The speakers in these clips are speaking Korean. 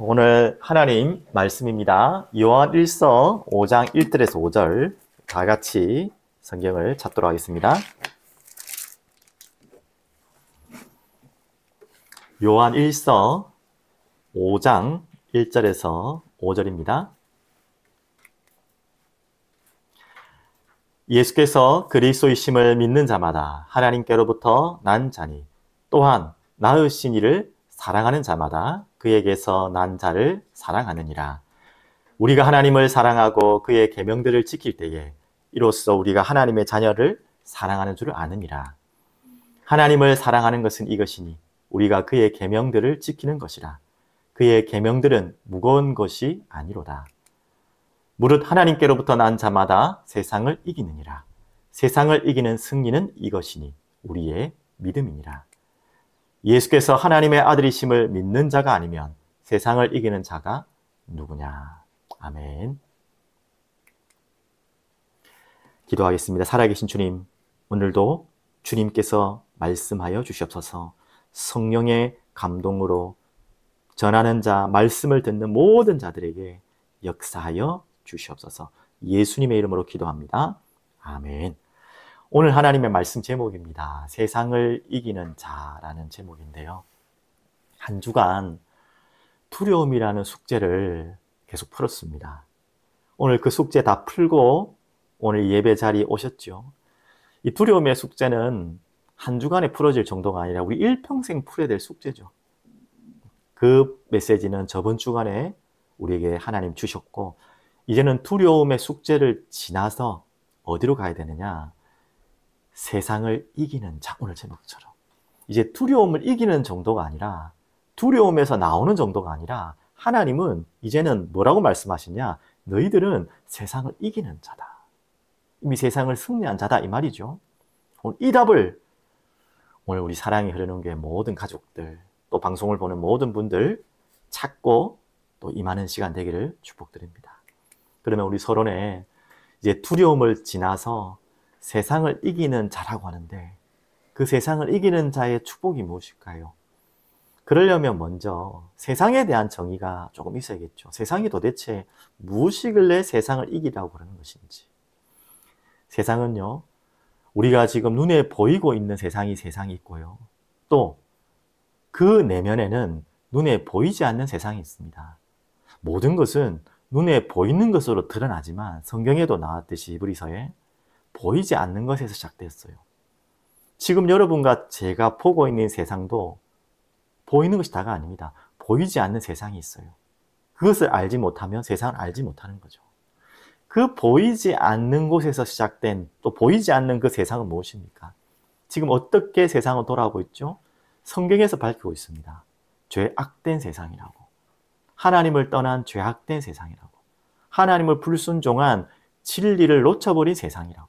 오늘 하나님 말씀입니다. 요한 1서 5장 1절에서 5절 다 같이 성경을 찾도록 하겠습니다. 요한 1서 5장 1절에서 5절입니다. 예수께서 그리스도이심을 믿는 자마다 하나님께로부터 난 자니 또한 낳으신 이를 사랑하는 자마다 그에게서 난 자를 사랑하느니라. 우리가 하나님을 사랑하고 그의 계명들을 지킬 때에 이로써 우리가 하나님의 자녀를 사랑하는 줄을 아느니라. 하나님을 사랑하는 것은 이것이니 우리가 그의 계명들을 지키는 것이라. 그의 계명들은 무거운 것이 아니로다. 무릇 하나님께로부터 난 자마다 세상을 이기느니라. 세상을 이기는 승리는 이것이니 우리의 믿음이니라. 예수께서 하나님의 아들이심을 믿는 자가 아니면 세상을 이기는 자가 누구냐. 아멘. 기도하겠습니다. 살아계신 주님, 오늘도 주님께서 말씀하여 주시옵소서. 성령의 감동으로 전하는 자, 말씀을 듣는 모든 자들에게 역사하여 주시옵소서. 예수님의 이름으로 기도합니다. 아멘. 오늘 하나님의 말씀 제목입니다. 세상을 이기는 자라는 제목인데요. 한 주간 두려움이라는 숙제를 계속 풀었습니다. 오늘 그 숙제 다 풀고 오늘 예배 자리에 오셨죠. 이 두려움의 숙제는 한 주간에 풀어질 정도가 아니라 우리 일평생 풀어야 될 숙제죠. 그 메시지는 저번 주간에 우리에게 하나님 주셨고, 이제는 두려움의 숙제를 지나서 어디로 가야 되느냐? 세상을 이기는 자, 오늘 제목처럼. 이제 두려움을 이기는 정도가 아니라, 두려움에서 나오는 정도가 아니라, 하나님은 이제는 뭐라고 말씀하시냐? 너희들은 세상을 이기는 자다. 이미 세상을 승리한 자다, 이 말이죠. 오늘 이 답을 오늘 우리 사랑이 흐르는 교회 모든 가족들, 또 방송을 보는 모든 분들 찾고 또 임하는 시간 되기를 축복드립니다. 그러면 우리 서론에 이제 두려움을 지나서 세상을 이기는 자라고 하는데, 그 세상을 이기는 자의 축복이 무엇일까요? 그러려면 먼저 세상에 대한 정의가 조금 있어야겠죠. 세상이 도대체 무엇이길래 세상을 이기라고 그러는 것인지. 세상은요, 우리가 지금 눈에 보이고 있는 세상이 있고요. 또 그 내면에는 눈에 보이지 않는 세상이 있습니다. 모든 것은 눈에 보이는 것으로 드러나지만 성경에도 나왔듯이 히브리서에 보이지 않는 것에서 시작됐어요. 지금 여러분과 제가 보고 있는 세상도 보이는 것이 다가 아닙니다. 보이지 않는 세상이 있어요. 그것을 알지 못하면 세상을 알지 못하는 거죠. 그 보이지 않는 곳에서 시작된, 또 보이지 않는 그 세상은 무엇입니까? 지금 어떻게 세상을 돌아가고 있죠? 성경에서 밝히고 있습니다. 죄악된 세상이라고. 하나님을 떠난 죄악된 세상이라고. 하나님을 불순종한 진리를 놓쳐버린 세상이라고.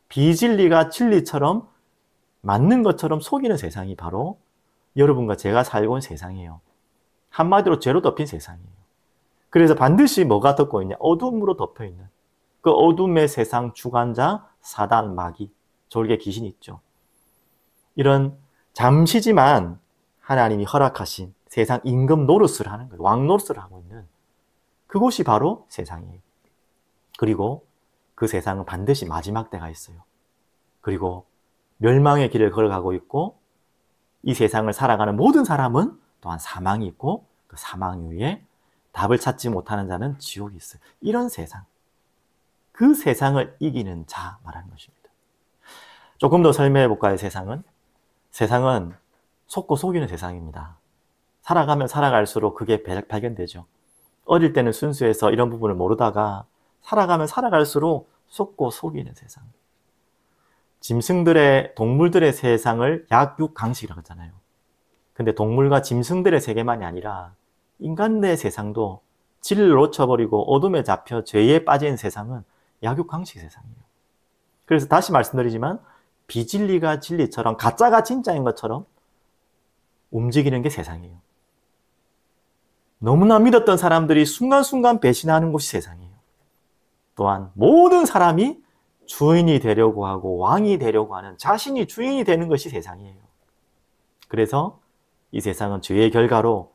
비진리가 진리처럼 맞는 것처럼 속이는 세상이 바로 여러분과 제가 살고 있는 세상이에요. 한마디로 죄로 덮인 세상이에요. 그래서 반드시 뭐가 덮고 있냐? 어둠으로 덮여있는 그 어둠의 세상 주관자 사단, 마귀, 졸개 귀신이 있죠. 이런 잠시지만 하나님이 허락하신 세상 임금 노릇을 하는 거예요. 왕 노릇을 하고 있는 그곳이 바로 세상이에요. 그리고 그 세상은 반드시 마지막 때가 있어요. 그리고 멸망의 길을 걸어가고 있고, 이 세상을 살아가는 모든 사람은 또한 사망이 있고, 그 사망 위에 답을 찾지 못하는 자는 지옥이 있어요. 이런 세상, 그 세상을 이기는 자 말하는 것입니다. 조금 더 설명해 볼까요? 세상은 속고 속이는 세상입니다. 살아가면 살아갈수록 그게 발견되죠. 어릴 때는 순수해서 이런 부분을 모르다가 살아가면 살아갈수록 속고 속이는 세상. 동물들의 세상을 약육강식이라고 하잖아요. 근데 동물과 짐승들의 세계만이 아니라 인간의 세상도 진리를 놓쳐버리고 어둠에 잡혀 죄에 빠진 세상은 약육강식 세상이에요. 그래서 다시 말씀드리지만 비진리가 진리처럼, 가짜가 진짜인 것처럼 움직이는 게 세상이에요. 너무나 믿었던 사람들이 순간순간 배신하는 곳이 세상이에요. 또한 모든 사람이 주인이 되려고 하고 왕이 되려고 하는, 자신이 주인이 되는 것이 세상이에요. 그래서 이 세상은 죄의 결과로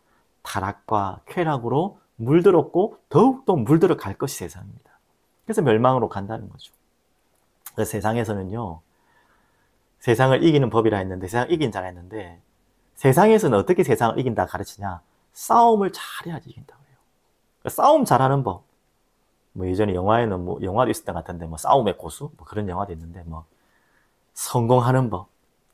타락과 쾌락으로 물들었고 더욱더 물들어 갈 것이 세상입니다. 그래서 멸망으로 간다는 거죠. 그래서 세상에서는요, 세상을 이기는 법이라 했는데, 세상을 이긴 자라 했는데, 세상에서는 어떻게 세상을 이긴다 가르치냐? 싸움을 잘해야지 이긴다고 해요. 그러니까 싸움 잘하는 법. 뭐 예전에 영화에는 뭐 영화도 있었던 것 같은데, 뭐 싸움의 고수? 뭐 그런 영화도 있는데, 뭐 성공하는 법,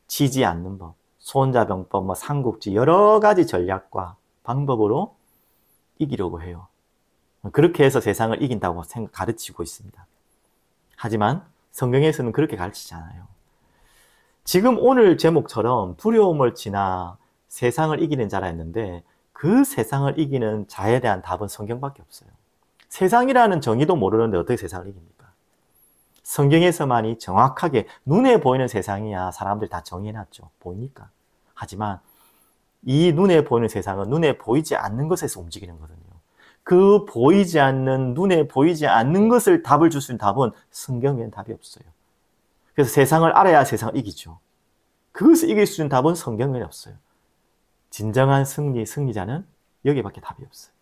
지지 않는 법, 손자병법, 뭐 삼국지 여러 가지 전략과 방법으로 이기려고 해요. 그렇게 해서 세상을 이긴다고 가르치고 있습니다. 하지만 성경에서는 그렇게 가르치지 않아요. 지금 오늘 제목처럼 두려움을 지나 세상을 이기는 자라 했는데 그 세상을 이기는 자에 대한 답은 성경밖에 없어요. 세상이라는 정의도 모르는데 어떻게 세상을 이깁니까? 성경에서만이 정확하게 눈에 보이는 세상이야 사람들 다 정해놨죠. 보이니까. 하지만 이 눈에 보이는 세상은 눈에 보이지 않는 것에서 움직이는 거거든요. 그 보이지 않는, 눈에 보이지 않는 것을 답을 줄 수 있는 답은 성경에는 답이 없어요. 그래서 세상을 알아야 세상을 이기죠. 그것을 이길 수 있는 답은 성경에 없어요. 진정한 승리자는 여기밖에 답이 없어요.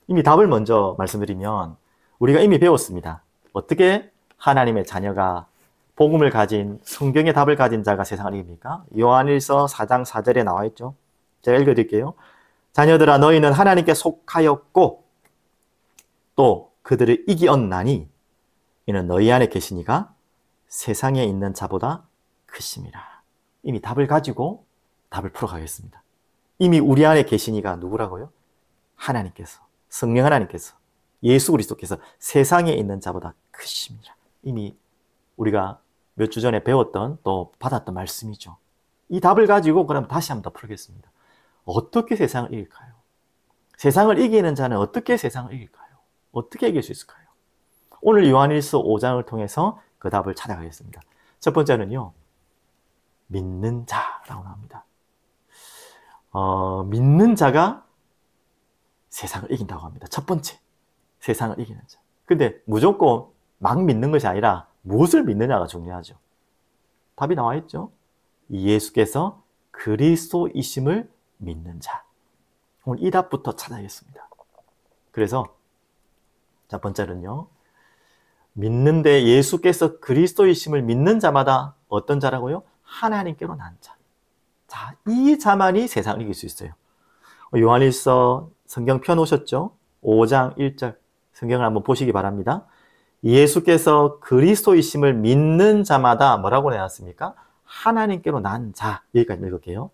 이미 답을 먼저 말씀드리면 우리가 이미 배웠습니다. 어떻게 하나님의 자녀가 복음을 가진, 성경의 답을 가진 자가 세상을 이깁니까? 요한일서 4장 4절에 나와 있죠. 제가 읽어드릴게요. 자녀들아 너희는 하나님께 속하였고 또 그들을 이기었나니 이는 너희 안에 계시니가 세상에 있는 자보다 크심이라. 이미 답을 가지고 답을 풀어가겠습니다. 이미 우리 안에 계시니가 누구라고요? 하나님께서, 성령 하나님께서, 예수 그리스도께서 세상에 있는 자보다 크심이라. 이미 우리가 몇 주 전에 배웠던 또 받았던 말씀이죠. 이 답을 가지고 그럼 다시 한번 더 풀겠습니다. 어떻게 세상을 이길까요? 세상을 이기는 자는 어떻게 세상을 이길까요? 어떻게 이길 수 있을까요? 오늘 요한일서 5장을 통해서 그 답을 찾아가겠습니다. 첫 번째는요, 믿는 자라고 나옵니다. 믿는 자가 세상을 이긴다고 합니다. 첫 번째, 세상을 이기는 자. 근데 무조건 막 믿는 것이 아니라 무엇을 믿느냐가 중요하죠. 답이 나와 있죠. 예수께서 그리스도이심을 믿는 자. 오늘 이 답부터 찾아야겠습니다. 그래서 첫 번째는요, 믿는데 예수께서 그리스도이심을 믿는 자마다 어떤 자라고요? 하나님께로 난 자. 자, 이 자만이 세상을 이길 수 있어요. 요한일서 성경 펴놓으셨죠? 5장 1절 성경을 한번 보시기 바랍니다. 예수께서 그리스도이심을 믿는 자마다 뭐라고 내놨습니까? 하나님께로 난 자. 여기까지 읽을게요.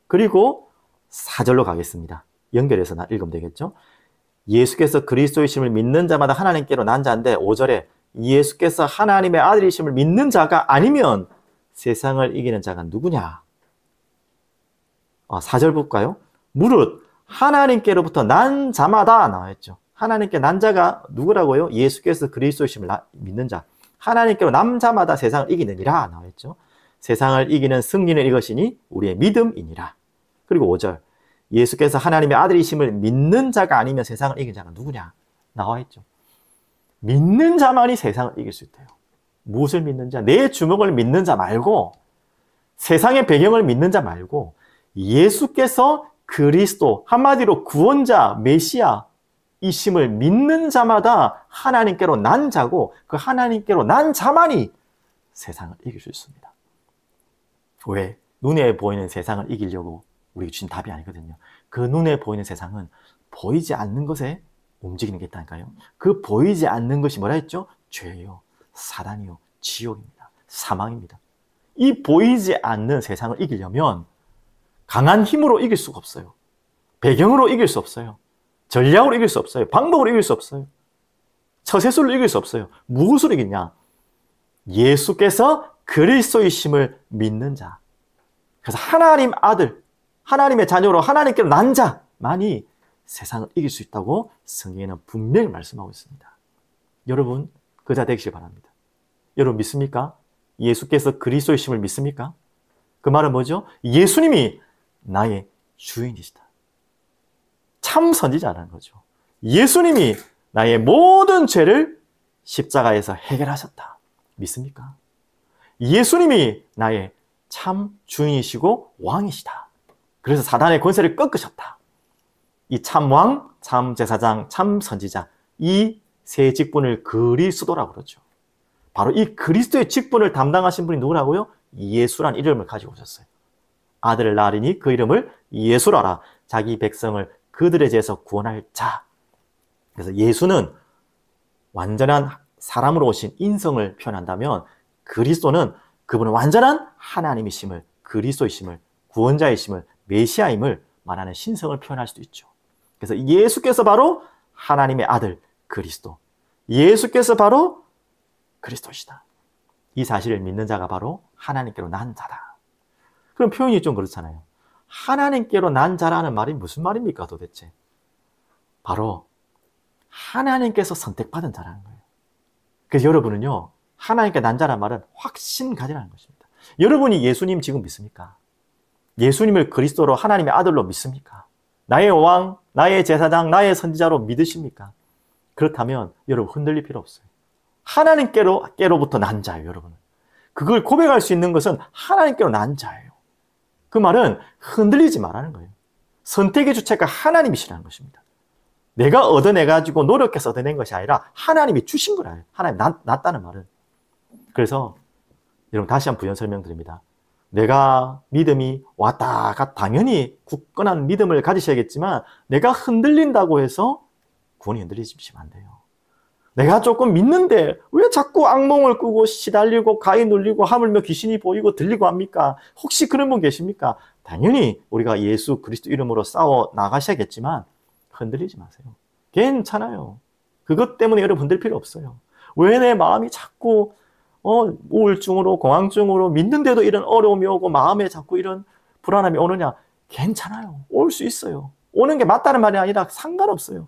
그리고 4절로 가겠습니다. 연결해서 읽으면 되겠죠? 예수께서 그리스도이심을 믿는 자마다 하나님께로 난 자인데 5절에 예수께서 하나님의 아들이심을 믿는 자가 아니면 세상을 이기는 자가 누구냐? 4절 볼까요? 무릇 하나님께로부터 난 자마다 나와있죠. 하나님께 난 자가 누구라고요? 예수께서 그리스도이심을 믿는 자. 하나님께로 난 자마다 세상을 이기느니라 나와있죠. 세상을 이기는 승리는 이것이니 우리의 믿음이니라. 그리고 5절 예수께서 하나님의 아들이심을 믿는 자가 아니면 세상을 이긴 자가 누구냐? 나와있죠. 믿는 자만이 세상을 이길 수 있대요. 무엇을 믿는 자? 내 주먹을 믿는 자 말고 세상의 배경을 믿는 자 말고 예수께서 그리스도, 한마디로 구원자, 메시아 이심을 믿는 자마다 하나님께로 난 자고 그 하나님께로 난 자만이 세상을 이길 수 있습니다. 왜? 눈에 보이는 세상을 이기려고 우리 주신 답이 아니거든요. 그 눈에 보이는 세상은 보이지 않는 것에 움직이는 게 있다니까요. 그 보이지 않는 것이 뭐라 했죠? 죄요, 사단이요, 지옥입니다. 사망입니다. 이 보이지 않는 세상을 이기려면 강한 힘으로 이길 수가 없어요. 배경으로 이길 수 없어요. 전략으로 이길 수 없어요. 방법으로 이길 수 없어요. 처세술로 이길 수 없어요. 무엇으로 이기냐? 예수께서 그리스도이심을 믿는 자. 그래서 하나님 아들, 하나님의 자녀로 하나님께로 난 자만이 세상을 이길 수 있다고 성경에는 분명히 말씀하고 있습니다. 여러분 그 자 되시길 바랍니다. 여러분 믿습니까? 예수께서 그리스도이심을 믿습니까? 그 말은 뭐죠? 예수님이 나의 주인이시다. 참 선지자라는 거죠. 예수님이 나의 모든 죄를 십자가에서 해결하셨다. 믿습니까? 예수님이 나의 참 주인이시고 왕이시다. 그래서 사단의 권세를 꺾으셨다. 이 참왕, 참제사장, 참선지자 이 세 직분을 그리스도라고 그러죠. 바로 이 그리스도의 직분을 담당하신 분이 누구라고요? 예수란 이름을 가지고 오셨어요. 아들을 낳으리니 그 이름을 예수라라. 자기 백성을 그들의 죄에서 구원할 자. 그래서 예수는 완전한 사람으로 오신 인성을 표현한다면 그리스도는 그분은 완전한 하나님이심을, 그리스도이심을, 구원자이심을, 메시아임을 말하는 신성을 표현할 수도 있죠. 그래서 예수께서 바로 하나님의 아들 그리스도, 예수께서 바로 그리스도시다. 이 사실을 믿는 자가 바로 하나님께로 난 자다. 그럼 표현이 좀 그렇잖아요. 하나님께로 난 자라는 말이 무슨 말입니까 도대체? 바로 하나님께서 선택받은 자라는 거예요. 그래서 여러분은요, 하나님께 난 자라는 말은 확신 가지라는 것입니다. 여러분이 예수님 지금 믿습니까? 예수님을 그리스도로 하나님의 아들로 믿습니까? 나의 왕, 나의 제사장, 나의 선지자로 믿으십니까? 그렇다면 여러분 흔들릴 필요 없어요. 하나님께로부터 난 자예요, 여러분은. 그걸 고백할 수 있는 것은 하나님께로 난 자예요. 그 말은 흔들리지 말라는 거예요. 선택의 주체가 하나님이시라는 것입니다. 내가 얻어내가지고 노력해서 얻어낸 것이 아니라 하나님이 주신 거라요. 하나님 낫다는 말은. 그래서 여러분 다시 한번 부연 설명드립니다. 내가 믿음이 왔다 갔다 당연히 굳건한 믿음을 가지셔야겠지만 내가 흔들린다고 해서 구원이 흔들리시면 안 돼요. 내가 조금 믿는데 왜 자꾸 악몽을 꾸고 시달리고 가위 눌리고 하물며 귀신이 보이고 들리고 합니까? 혹시 그런 분 계십니까? 당연히 우리가 예수 그리스도 이름으로 싸워 나가셔야겠지만 흔들리지 마세요. 괜찮아요. 그것 때문에 여러분 흔들 필요 없어요. 왜 내 마음이 자꾸 우울증으로 공황증으로 믿는데도 이런 어려움이 오고 마음에 자꾸 이런 불안함이 오느냐? 괜찮아요. 올 수 있어요. 오는 게 맞다는 말이 아니라 상관없어요.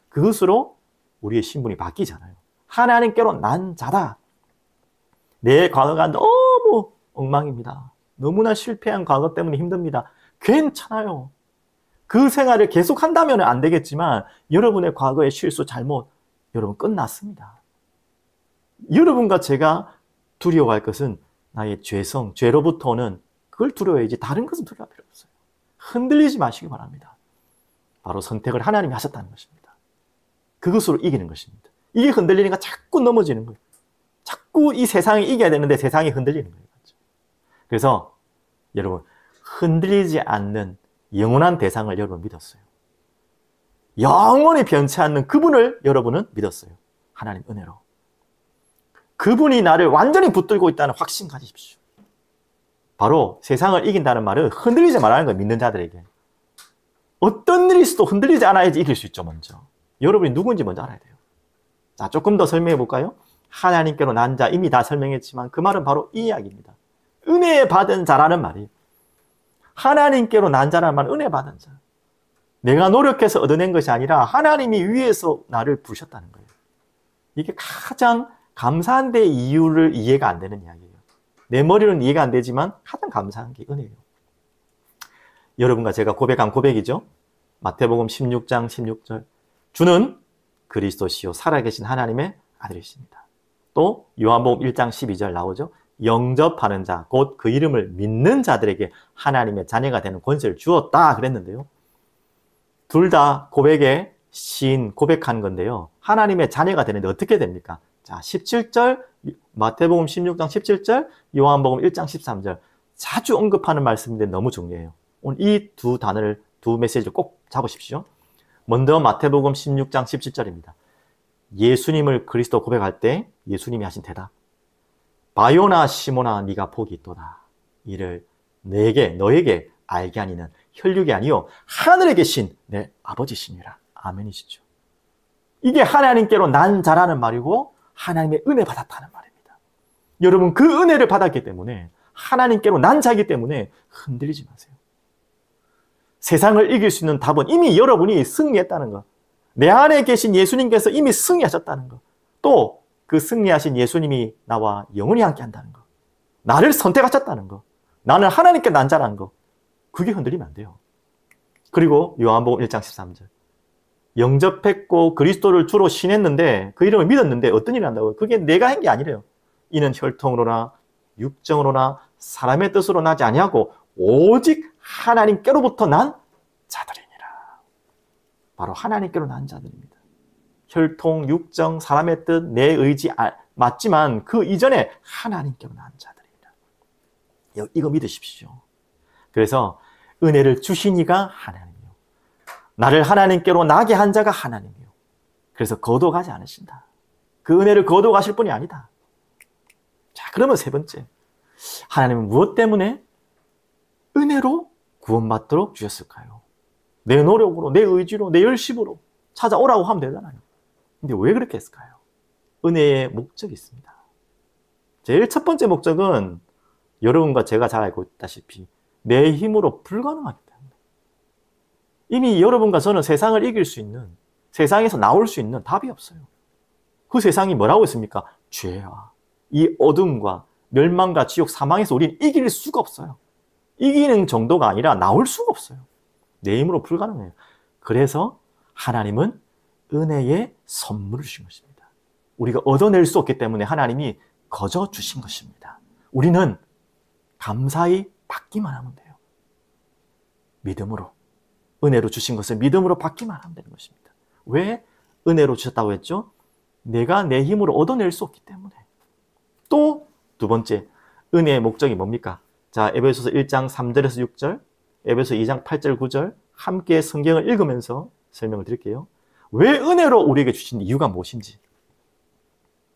그것으로 우리의 신분이 바뀌잖아요. 하나님께로 난 자다. 내 과거가 너무 엉망입니다. 너무나 실패한 과거 때문에 힘듭니다. 괜찮아요. 그 생활을 계속 한다면 안 되겠지만 여러분의 과거의 실수, 잘못 여러분 끝났습니다. 여러분과 제가 두려워할 것은 나의 죄성, 죄로부터 오는 그걸 두려워야지 다른 것은 두려워할 필요 없어요. 흔들리지 마시기 바랍니다. 바로 선택을 하나님이 하셨다는 것입니다. 그것으로 이기는 것입니다. 이게 흔들리니까 자꾸 넘어지는 거예요. 자꾸 이 세상이 이겨야 되는데 세상이 흔들리는 거예요. 그래서 여러분 흔들리지 않는 영원한 대상을 여러분 믿었어요. 영원히 변치 않는 그분을 여러분은 믿었어요. 하나님 은혜로. 그분이 나를 완전히 붙들고 있다는 확신 가지십시오. 바로 세상을 이긴다는 말은 흔들리지 말라는 거예요. 믿는 자들에게. 어떤 일이 있어도 흔들리지 않아야지 이길 수 있죠. 먼저. 여러분이 누구인지 먼저 알아야 돼요. 자, 조금 더 설명해 볼까요? 하나님께로 난 자, 이미 다 설명했지만 그 말은 바로 이 이야기입니다. 은혜 받은 자라는 말이에요. 하나님께로 난 자라는 말은 은혜 받은 자. 내가 노력해서 얻어낸 것이 아니라 하나님이 위에서 나를 부르셨다는 거예요. 이게 가장 감사한 데 이유를 이해가 안 되는 이야기예요. 내 머리로는 이해가 안 되지만 가장 감사한 게 은혜예요. 여러분과 제가 고백한 고백이죠. 마태복음 16장 16절. 주는 그리스도시요 살아계신 하나님의 아들이십니다. 또 요한복음 1장 12절 나오죠. 영접하는 자, 곧 그 이름을 믿는 자들에게 하나님의 자녀가 되는 권세를 주었다 그랬는데요. 둘 다 고백의 시인 고백한 건데요. 하나님의 자녀가 되는데 어떻게 됩니까? 자, 17절 마태복음 16장 17절 요한복음 1장 13절 자주 언급하는 말씀인데 너무 중요해요. 오늘 이 두 단어를 두 메시지를 꼭 잡으십시오. 먼저 마태복음 16장 17절입니다. 예수님을 그리스도 고백할 때 예수님이 하신 대답. 바요나 시모나 네가 복이 있도다. 이를 너에게 알게 하니는 혈육이 아니요 하늘에 계신 내 아버지시니라. 아멘이시죠. 이게 하나님께로 난 자라는 말이고 하나님의 은혜 받았다는 말입니다. 여러분 그 은혜를 받았기 때문에 하나님께로 난 자이기 때문에 흔들리지 마세요. 세상을 이길 수 있는 답은 이미 여러분이 승리했다는 것. 내 안에 계신 예수님께서 이미 승리하셨다는 것. 또 그 승리하신 예수님이 나와 영원히 함께 한다는 것. 나를 선택하셨다는 것. 나는 하나님께 난 자라는 것. 그게 흔들리면 안 돼요. 그리고 요한복음 1장 13절. 영접했고 그리스도를 주로 신했는데 그 이름을 믿었는데 어떤 일이 난다고요? 그게 내가 한 게 아니래요. 이는 혈통으로나 육정으로나 사람의 뜻으로 나지 아니하고 오직 하나님께로부터 난 자들이니라. 바로 하나님께로 난 자들입니다. 혈통, 육정, 사람의 뜻, 내 의지 맞지만 그 이전에 하나님께로 난 자들입니다. 이거 믿으십시오. 그래서 은혜를 주신 이가 하나님이요. 나를 하나님께로 나게 한 자가 하나님이요. 그래서 거둬가지 않으신다. 그 은혜를 거둬가실 분이 아니다. 자, 그러면 세 번째. 하나님은 무엇 때문에 은혜로 구원받도록 주셨을까요? 내 노력으로, 내 의지로, 내 열심으로 찾아오라고 하면 되잖아요. 근데 왜 그렇게 했을까요? 은혜의 목적이 있습니다. 제일 첫 번째 목적은 여러분과 제가 잘 알고 있다시피 내 힘으로 불가능하기 때문에. 이미 여러분과 저는 세상을 이길 수 있는, 세상에서 나올 수 있는 답이 없어요. 그 세상이 뭐라고 했습니까? 죄와 이 어둠과 멸망과 지옥, 사망에서 우리는 이길 수가 없어요. 이기는 정도가 아니라 나올 수가 없어요. 내 힘으로 불가능해요. 그래서 하나님은 은혜의 선물을 주신 것입니다. 우리가 얻어낼 수 없기 때문에 하나님이 거저 주신 것입니다. 우리는 감사히 받기만 하면 돼요. 믿음으로. 은혜로 주신 것을 믿음으로 받기만 하면 되는 것입니다. 왜 은혜로 주셨다고 했죠? 내가 내 힘으로 얻어낼 수 없기 때문에. 또 두 번째, 은혜의 목적이 뭡니까? 자, 에베소서 1장 3절에서 6절, 에베소 2장 8절 9절 함께 성경을 읽으면서 설명을 드릴게요. 왜 은혜로 우리에게 주신 이유가 무엇인지.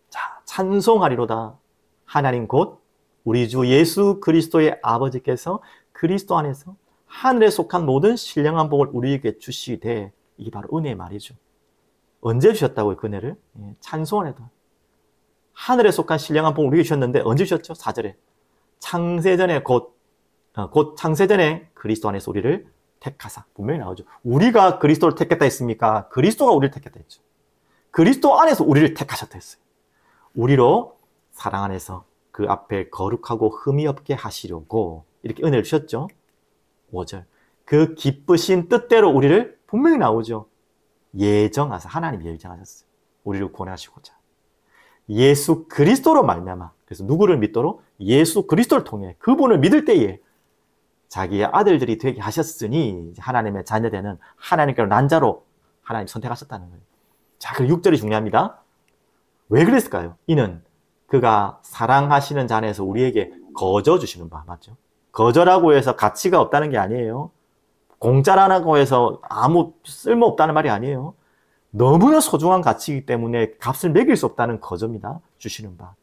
자, 찬송하리로다. 하나님 곧 우리 주 예수 그리스도의 아버지께서 그리스도 안에서 하늘에 속한 모든 신령한 복을 우리에게 주시되, 이게 바로 은혜의 말이죠. 언제 주셨다고요, 그 은혜를? 찬송하리로다. 하늘에 속한 신령한 복을 우리에게 주셨는데 언제 주셨죠? 4절에 창세전에 곧 창세전에 그리스도 안에서 우리를 택하사. 분명히 나오죠. 우리가 그리스도를 택했다 했습니까? 그리스도가 우리를 택했다 했죠. 그리스도 안에서 우리를 택하셨다 했어요. 우리로 사랑 안에서 그 앞에 거룩하고 흠이 없게 하시려고 이렇게 은혜를 주셨죠. 5절 그 기쁘신 뜻대로 우리를, 분명히 나오죠. 예정하사. 하나님이 예정하셨어요. 우리를 구원하시고자. 예수 그리스도로 말미암아. 그래서 누구를 믿도록? 예수 그리스도를 통해 그분을 믿을 때에 자기의 아들들이 되게 하셨으니 하나님의 자녀되는 하나님께로 난 자로 하나님 선택하셨다는 거예요. 자, 그리고 6절이 중요합니다. 왜 그랬을까요? 이는 그가 사랑하시는 자 안에서 우리에게 거저 주시는 바. 맞죠? 거저라고 해서 가치가 없다는 게 아니에요. 공짜라고 해서 아무 쓸모없다는 말이 아니에요. 너무나 소중한 가치이기 때문에 값을 매길 수 없다는 거저입니다. 주시는 바.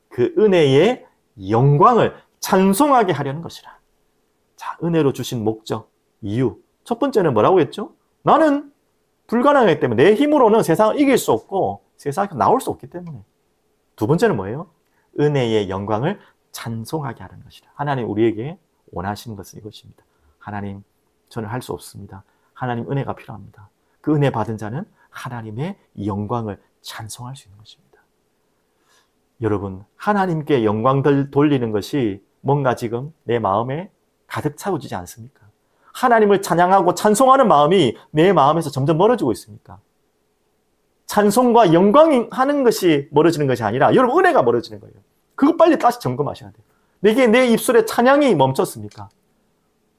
그 은혜의 영광을 찬송하게 하려는 것이라. 자, 은혜로 주신 목적, 이유. 첫 번째는 뭐라고 했죠? 나는 불가능하기 때문에, 내 힘으로는 세상을 이길 수 없고 세상에서 나올 수 없기 때문에. 두 번째는 뭐예요? 은혜의 영광을 찬송하게 하는 것이라. 하나님 우리에게 원하시는 것은 이것입니다. 하나님, 저는 할 수 없습니다. 하나님 은혜가 필요합니다. 그 은혜 받은 자는 하나님의 영광을 찬송할 수 있는 것입니다. 여러분, 하나님께 영광 돌리는 것이 뭔가 지금 내 마음에 가득 차고지지 않습니까? 하나님을 찬양하고 찬송하는 마음이 내 마음에서 점점 멀어지고 있습니까? 찬송과 영광하는 것이 멀어지는 것이 아니라 여러분 은혜가 멀어지는 거예요. 그거 빨리 다시 점검하셔야 돼요. 내게 내 입술에 찬양이 멈췄습니까?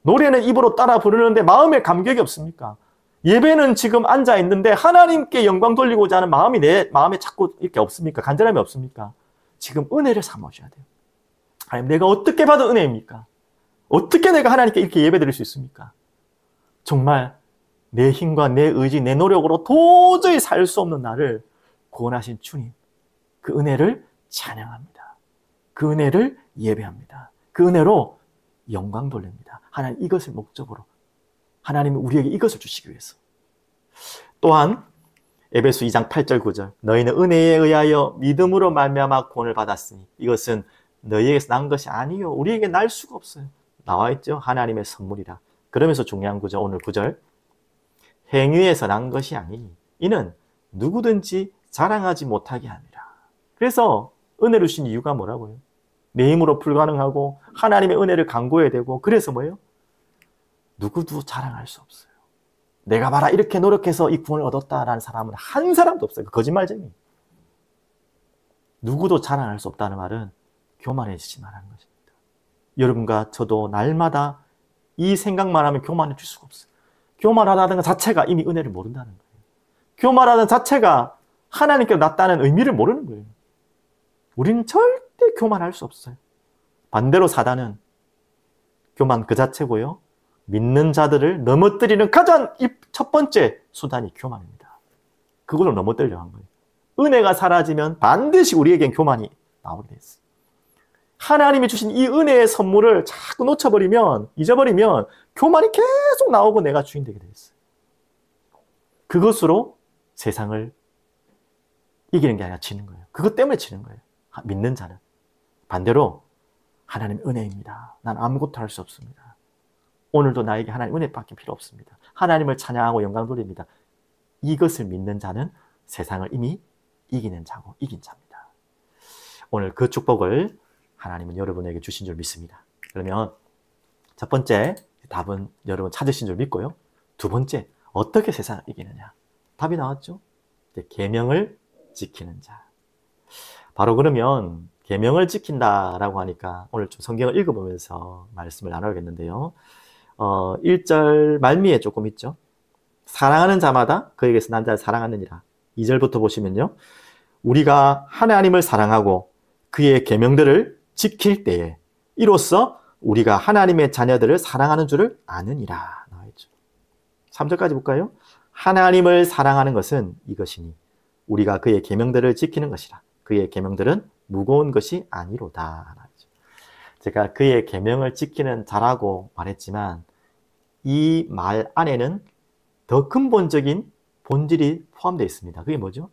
노래는 입으로 따라 부르는데 마음에 감격이 없습니까? 예배는 지금 앉아 있는데 하나님께 영광 돌리고자 하는 마음이 내 마음에 자꾸 이렇게 없습니까? 간절함이 없습니까? 지금 은혜를 삼으셔야 돼요. 아니, 내가 어떻게 받은 은혜입니까? 어떻게 내가 하나님께 이렇게 예배 드릴 수 있습니까? 정말 내 힘과 내 의지, 내 노력으로 도저히 살 수 없는 나를 구원하신 주님, 그 은혜를 찬양합니다. 그 은혜를 예배합니다. 그 은혜로 영광 돌립니다. 하나님 이것을 목적으로, 하나님이 우리에게 이것을 주시기 위해서. 또한 에베소 2장 8절 9절 너희는 은혜에 의하여 믿음으로 말미암아 구원을 받았으니 이것은 너희에게서 난 것이 아니요 우리에게 날 수가 없어요. 나와 있죠. 하나님의 선물이라. 그러면서 중요한 구절, 오늘 9절 행위에서 난 것이 아니니 이는 누구든지 자랑하지 못하게 함이라. 그래서 은혜를 주신 이유가 뭐라고요? 내 힘으로 불가능하고 하나님의 은혜를 간구해야 되고, 그래서 뭐예요? 누구도 자랑할 수 없어요. 내가 봐라 이렇게 노력해서 이 구원을 얻었다라는 사람은 한 사람도 없어요. 그 거짓말쟁이. 누구도 자랑할 수 없다는 말은 교만해지지 말라는 것입니다. 여러분과 저도 날마다 이 생각만 하면 교만해질 수가 없어요. 교만하다는 것 자체가 이미 은혜를 모른다는 거예요. 교만하다는 자체가 하나님께로 낫다는 의미를 모르는 거예요. 우리는 절대 교만할 수 없어요. 반대로 사단은 교만 그 자체고요. 믿는 자들을 넘어뜨리는 가장 첫 번째 수단이 교만입니다. 그걸로 넘어뜨리려고 한 거예요. 은혜가 사라지면 반드시 우리에겐 교만이 나오게 됐어요. 하나님이 주신 이 은혜의 선물을 자꾸 놓쳐버리면, 잊어버리면 교만이 계속 나오고 내가 주인 되게 됐어요. 그것으로 세상을 이기는 게 아니라 지는 거예요. 그것 때문에 지는 거예요. 믿는 자는. 반대로 하나님 은혜입니다. 난 아무것도 할 수 없습니다. 오늘도 나에게 하나님 은혜밖에 필요 없습니다. 하나님을 찬양하고 영광 돌립니다. 이것을 믿는 자는 세상을 이미 이기는 자고 이긴 자입니다. 오늘 그 축복을 하나님은 여러분에게 주신 줄 믿습니다. 그러면 첫 번째 답은 여러분 찾으신 줄 믿고요. 두 번째, 어떻게 세상을 이기느냐? 답이 나왔죠? 계명을 지키는 자. 바로 그러면 계명을 지킨다라고 하니까 오늘 좀 성경을 읽어보면서 말씀을 나눠야겠는데요. 1절 말미에 조금 있죠. 사랑하는 자마다 그에게서 난 자를 사랑하느니라. 2절부터 보시면요. 우리가 하나님을 사랑하고 그의 계명들을 지킬 때에 이로써 우리가 하나님의 자녀들을 사랑하는 줄을 아느니라 나와있죠. 3절까지 볼까요? 하나님을 사랑하는 것은 이것이니 우리가 그의 계명들을 지키는 것이라. 그의 계명들은 무거운 것이 아니로다. 제가 그의 계명을 지키는 자라고 말했지만 이 말 안에는 더 근본적인 본질이 포함되어 있습니다. 그게 뭐죠?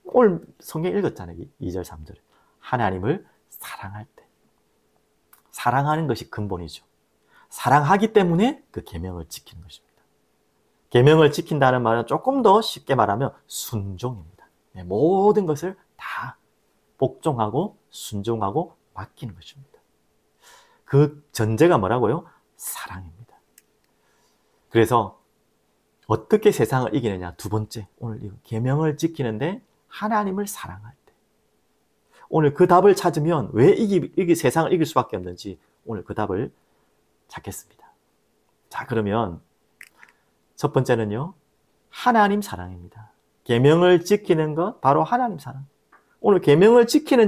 오늘 성경 읽었잖아요. 2절, 3절. 하나님을 사랑할 때. 사랑하는 것이 근본이죠. 사랑하기 때문에 그 계명을 지키는 것입니다. 계명을 지킨다는 말은 조금 더 쉽게 말하면 순종입니다. 모든 것을 다 복종하고 순종하고 맡기는 것입니다. 그 전제가 뭐라고요? 사랑입니다. 그래서 어떻게 세상을 이기느냐? 두 번째, 오늘 이 계명을 지키는데 하나님을 사랑할 때. 오늘 그 답을 찾으면 왜 세상을 이길 수밖에 없는지 오늘 그 답을 찾겠습니다. 자, 그러면 첫 번째는요, 하나님 사랑입니다. 계명을 지키는 것 바로 하나님 사랑. 오늘 계명을 지키는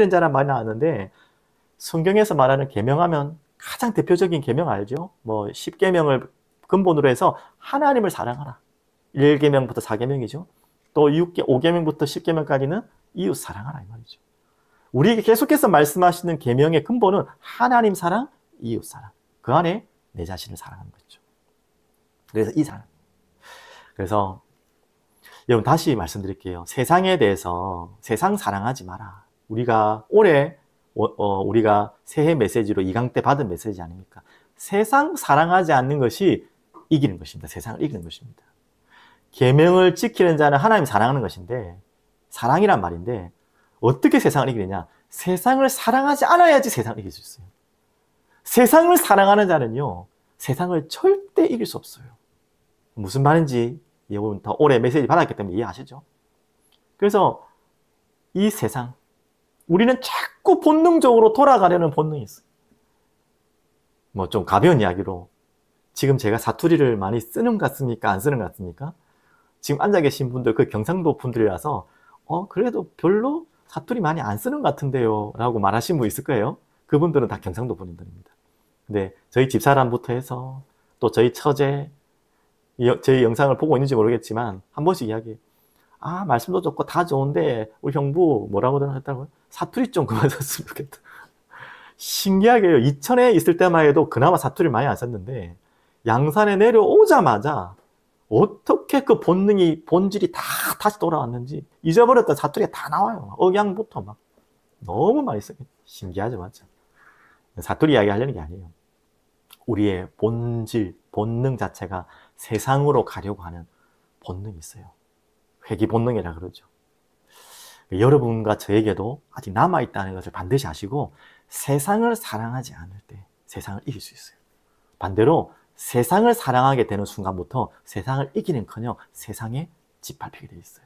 자란 말이 나왔는데 성경에서 말하는 계명하면 가장 대표적인 계명 알죠? 뭐 10계명을 근본으로 해서 하나님을 사랑하라. 1계명부터 4계명이죠. 또 5계명부터 10계명까지는 이웃 사랑하라 이 말이죠. 우리에게 계속해서 말씀하시는 계명의 근본은 하나님 사랑, 이웃 사랑. 그 안에 내 자신을 사랑하는 거죠. 그래서 이 사랑. 그래서 여러분 다시 말씀드릴게요. 세상에 대해서 세상 사랑하지 마라. 우리가 올해 우리가 새해 메시지로 2강 때 받은 메시지 아닙니까? 세상 사랑하지 않는 것이 이기는 것입니다. 세상을 이기는 것입니다. 계명을 지키는 자는 하나님 사랑하는 것인데 사랑이란 말인데 어떻게 세상을 이기느냐? 세상을 사랑하지 않아야지 세상을 이길 수 있어요. 세상을 사랑하는 자는요, 세상을 절대 이길 수 없어요. 무슨 말인지 여러분 더 오래 메시지 받았기 때문에 이해하시죠? 그래서 이 세상, 우리는 자꾸 본능적으로 돌아가려는 본능이 있어요. 뭐 좀 가벼운 이야기로 지금 제가 사투리를 많이 쓰는 것 같습니까? 안 쓰는 것 같습니까? 지금 앉아 계신 분들 그 경상도 분들이라서 그래도 별로 사투리 많이 안 쓰는 것 같은데요 라고 말하신 분 있을 거예요. 그분들은 다 경상도 분들입니다. 근데 저희 집사람부터 해서 또 저희 처제 저희 영상을 보고 있는지 모르겠지만 한 번씩 이야기해요. 말씀도 좋고 다 좋은데 우리 형부 뭐라고 했다고요? 사투리 좀 그만 썼으면 좋겠다. 신기하게요. 이천에 있을 때만 해도 그나마 사투리를 많이 안 썼는데 양산에 내려오자마자 어떻게 그 본질이 다 다시 돌아왔는지 잊어버렸던 사투리가 다 나와요. 억양부터 막 너무 많이 써요. 신기하죠, 맞죠? 사투리 이야기 하려는 게 아니에요. 우리의 본질, 본능 자체가 세상으로 가려고 하는 본능이 있어요. 회귀 본능이라 그러죠. 여러분과 저에게도 아직 남아있다는 것을 반드시 아시고 세상을 사랑하지 않을 때 세상을 이길 수 있어요. 반대로 세상을 사랑하게 되는 순간부터 세상을 이기는커녕 세상에 짓밟히게 되어 있어요.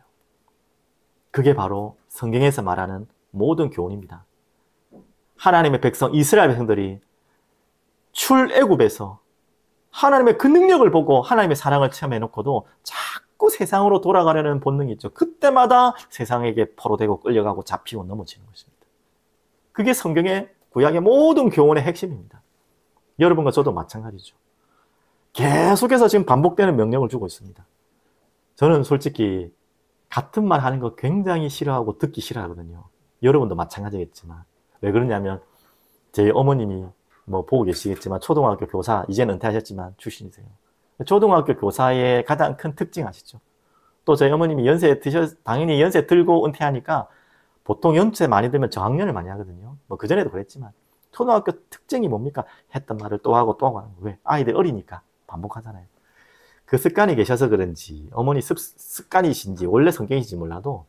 그게 바로 성경에서 말하는 모든 교훈입니다. 하나님의 백성 이스라엘 백성들이 출애굽에서 하나님의 그 능력을 보고 하나님의 사랑을 체험해놓고도 자꾸 세상으로 돌아가려는 본능이 있죠. 그때마다 세상에게 포로되고 끌려가고 잡히고 넘어지는 것입니다. 그게 성경의 구약의 모든 교훈의 핵심입니다. 여러분과 저도 마찬가지죠. 계속해서 지금 반복되는 명령을 주고 있습니다. 저는 솔직히 같은 말 하는 거 굉장히 싫어하고 듣기 싫어하거든요. 여러분도 마찬가지겠지만. 왜 그러냐면 제 어머님이 뭐 보고 계시겠지만 초등학교 교사, 이제는 은퇴하셨지만 출신이세요. 초등학교 교사의 가장 큰 특징 아시죠? 또 저희 어머님이 당연히 연세 들고 은퇴하니까 보통 연세 많이 들면 저학년을 많이 하거든요. 뭐 그전에도 그랬지만 초등학교 특징이 뭡니까? 했던 말을 또 하고 또 하고 하는 거예요. 왜? 아이들 어리니까 반복하잖아요. 그 습관이 계셔서 그런지 어머니 습관이신지 원래 성격이신지 몰라도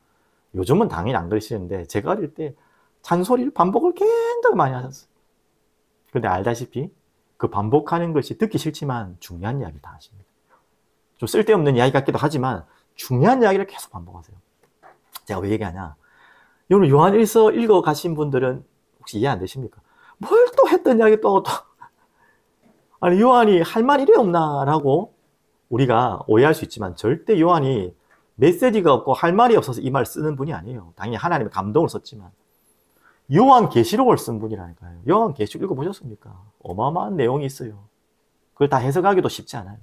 요즘은 당연히 안 그러시는데 제가 어릴 때 잔소리를 반복을 굉장히 많이 하셨어요. 근데 알다시피 그 반복하는 것이 듣기 싫지만 중요한 이야기 다 하십니다. 좀 쓸데없는 이야기 같기도 하지만 중요한 이야기를 계속 반복하세요. 제가 왜 얘기하냐? 여러분 요한일서 읽어가신 분들은 혹시 이해 안 되십니까? 뭘 또 했던 이야기 또 아니 요한이 할 말 이래 없나 라고 우리가 오해할 수 있지만 절대 요한이 메시지가 없고 할 말이 없어서 이 말 쓰는 분이 아니에요. 당연히 하나님의 감동을 썼지만 요한 계시록을 쓴 분이라니까요. 요한 계시록 읽어보셨습니까? 어마어마한 내용이 있어요. 그걸 다 해석하기도 쉽지 않아요.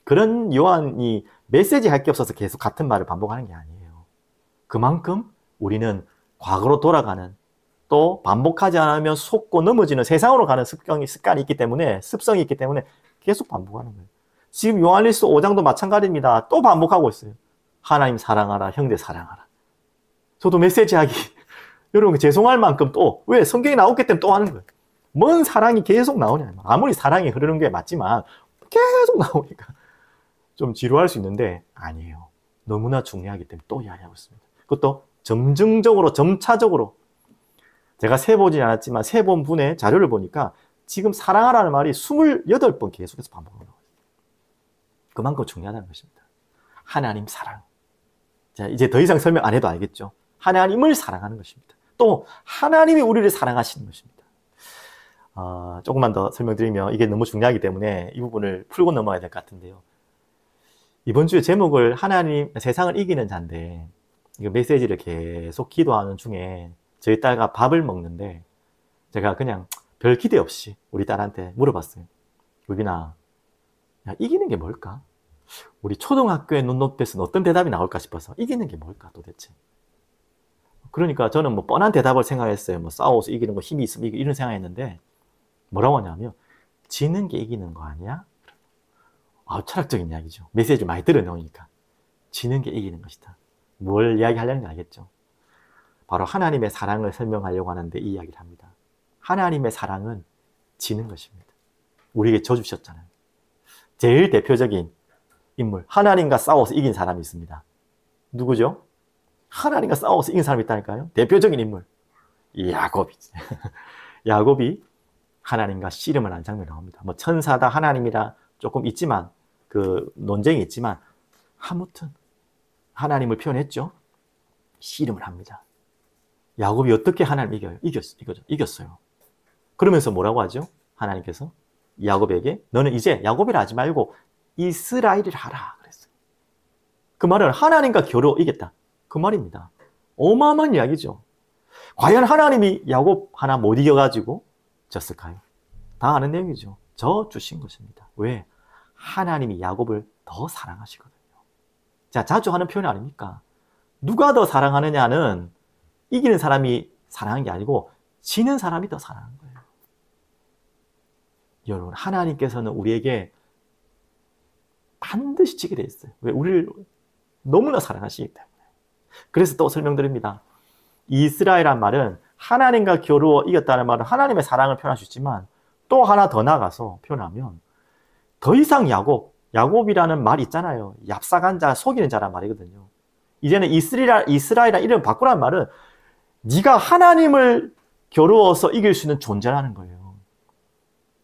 그런 요한이 메시지 할 게 없어서 계속 같은 말을 반복하는 게 아니에요. 그만큼 우리는 과거로 돌아가는 또 반복하지 않으면 속고 넘어지는 세상으로 가는 습성이 있기 때문에 계속 반복하는 거예요. 지금 요한일서 5장도 마찬가지입니다. 또 반복하고 있어요. 하나님 사랑하라, 형제 사랑하라. 저도 메시지 하기 여러분 죄송할 만큼 또 왜 성경이 나오기 때문에 또 하는 거예요. 뭔 사랑이 계속 나오냐. 아무리 사랑이 흐르는 게 맞지만 계속 나오니까 좀 지루할 수 있는데 아니에요. 너무나 중요하기 때문에 또 이야기하고 있습니다. 그것도 점증적으로 점차적으로 제가 세보진 않았지만 세본 분의 자료를 보니까 지금 사랑하라는 말이 28번 계속해서 반복하고 나와요. 그만큼 중요하다는 것입니다. 하나님 사랑. 자, 이제 더 이상 설명 안 해도 알겠죠? 하나님을 사랑하는 것입니다. 또 하나님이 우리를 사랑하시는 것입니다. 조금만 더 설명드리면 이게 너무 중요하기 때문에 이 부분을 풀고 넘어가야 될 것 같은데요. 이번 주에 제목을 하나님, 세상을 이기는 자인데 이 메시지를 계속 기도하는 중에 저희 딸과 밥을 먹는데 제가 그냥 별 기대 없이 우리 딸한테 물어봤어요. 유빈아, 야, 이기는 게 뭘까? 우리 초등학교의 눈높이에서는 어떤 대답이 나올까 싶어서 이기는 게 뭘까 도대체? 그러니까 저는 뭐 뻔한 대답을 생각했어요. 뭐 싸워서 이기는 거, 힘이 있으면 이기는, 이런 생각했는데 뭐라고 하냐면 지는 게 이기는 거 아니야? 철학적인 이야기죠. 메시지를 많이 들어놓으니까 지는 게 이기는 것이다. 뭘 이야기하려는지 알겠죠? 바로 하나님의 사랑을 설명하려고 하는데 이 이야기를 합니다. 하나님의 사랑은 지는 것입니다. 우리에게 져주셨잖아요. 제일 대표적인 인물, 하나님과 싸워서 이긴 사람이 있습니다. 누구죠? 하나님과 싸워서 이긴 사람이 있다니까요. 대표적인 인물, 야곱이. 야곱이 하나님과 씨름을 한 장면이 나옵니다. 뭐 천사다 하나님이라 조금 있지만 그 논쟁이 있지만 아무튼 하나님을 표현했죠. 씨름을 합니다. 야곱이 어떻게 하나님을 이겼어요. 그러면서 뭐라고 하죠? 하나님께서 야곱에게 너는 이제 야곱이라 하지 말고 이스라엘이라 하라 그랬어요. 그 말은 하나님과 겨루 이겼다. 그 말입니다. 어마어마한 이야기죠. 과연 하나님이 야곱 하나 못 이겨가지고 졌을까요? 다 아는 내용이죠. 져 주신 것입니다. 왜? 하나님이 야곱을 더 사랑하시거든요. 자, 자주 하는 표현 아닙니까? 누가 더 사랑하느냐는 이기는 사람이 사랑한 게 아니고 지는 사람이 더 사랑한 거예요. 여러분, 하나님께서는 우리에게 반드시 지게 돼 있어요. 왜? 우리를 너무나 사랑하시기 때문에. 그래서 또 설명드립니다. 이스라엘이란 말은 하나님과 겨루어 이겼다는 말은 하나님의 사랑을 표현할 수 있지만 또 하나 더 나가서 표현하면 더 이상 야곱이라는 말이 있잖아요. 얍삭한 자, 속이는 자란 말이거든요. 이제는 이스라엘이라는 이름을 바꾸라는 말은 네가 하나님을 겨루어서 이길 수 있는 존재라는 거예요.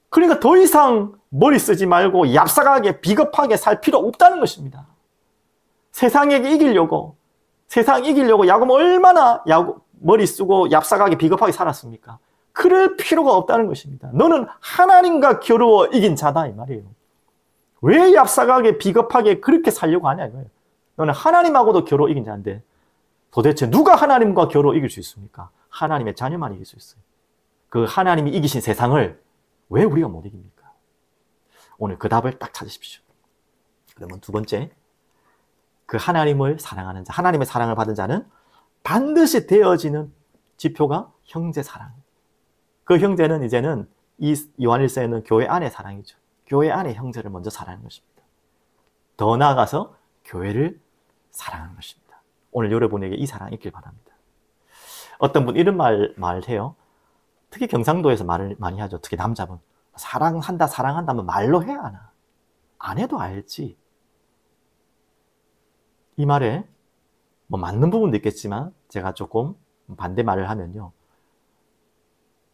그러니까 더 이상 머리 쓰지 말고 얍삭하게 비겁하게 살 필요 없다는 것입니다. 세상에게 이기려고 야곱은 얼마나 머리 쓰고 얍삭하게 비겁하게 살았습니까? 그럴 필요가 없다는 것입니다. 너는 하나님과 겨루어 이긴 자다 이 말이에요. 왜 얍삭하게 비겁하게 그렇게 살려고 하냐 이거예요. 너는 하나님하고도 겨루 이긴 자인데 도대체 누가 하나님과 겨루 이길 수 있습니까? 하나님의 자녀만 이길 수 있어요. 그 하나님이 이기신 세상을 왜 우리가 못 이깁니까? 오늘 그 답을 딱 찾으십시오. 그러면 두 번째, 그 하나님을 사랑하는 자, 하나님의 사랑을 받은 자는 반드시 되어지는 지표가 형제 사랑. 그 형제는 이제는 이 요한일서에는 교회 안의 사랑이죠. 교회 안의 형제를 먼저 사랑하는 것입니다. 더 나아가서 교회를 사랑하는 것입니다. 오늘 여러분에게 이 사랑이 있길 바랍니다. 어떤 분 이런 말해요. 특히 경상도에서 말을 많이 하죠. 특히 남자분. 사랑한다, 사랑한다면 말로 해야 하나? 안 해도 알지. 이 말에 뭐 맞는 부분도 있겠지만 제가 조금 반대말을 하면요.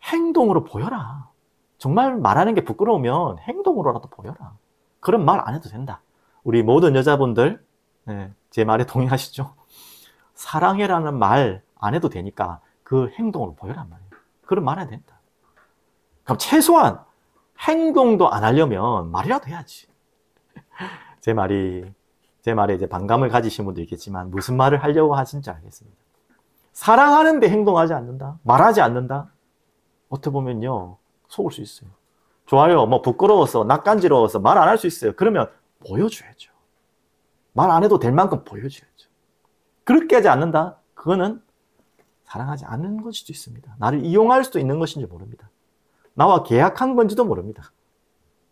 행동으로 보여라. 정말 말하는 게 부끄러우면 행동으로라도 보여라. 그런 말 안 해도 된다. 우리 모든 여자분들 제 말에 동의하시죠? 사랑해라는 말 안 해도 되니까 그 행동으로 보여란 말이에요. 그런 말 해야 된다. 그럼 최소한 행동도 안 하려면 말이라도 해야지. 제 말에 이제 반감을 가지신 분도 있겠지만 무슨 말을 하려고 하신지 알겠습니다. 사랑하는데 행동하지 않는다? 말하지 않는다? 어떻게 보면요, 속을 수 있어요. 좋아요, 뭐 부끄러워서, 낯간지러워서 말 안 할 수 있어요. 그러면 보여줘야죠. 말 안 해도 될 만큼 보여줘야죠. 그렇게 하지 않는다? 그거는 사랑하지 않는 것일 수도 있습니다. 나를 이용할 수도 있는 것인지 모릅니다. 나와 계약한 건지도 모릅니다.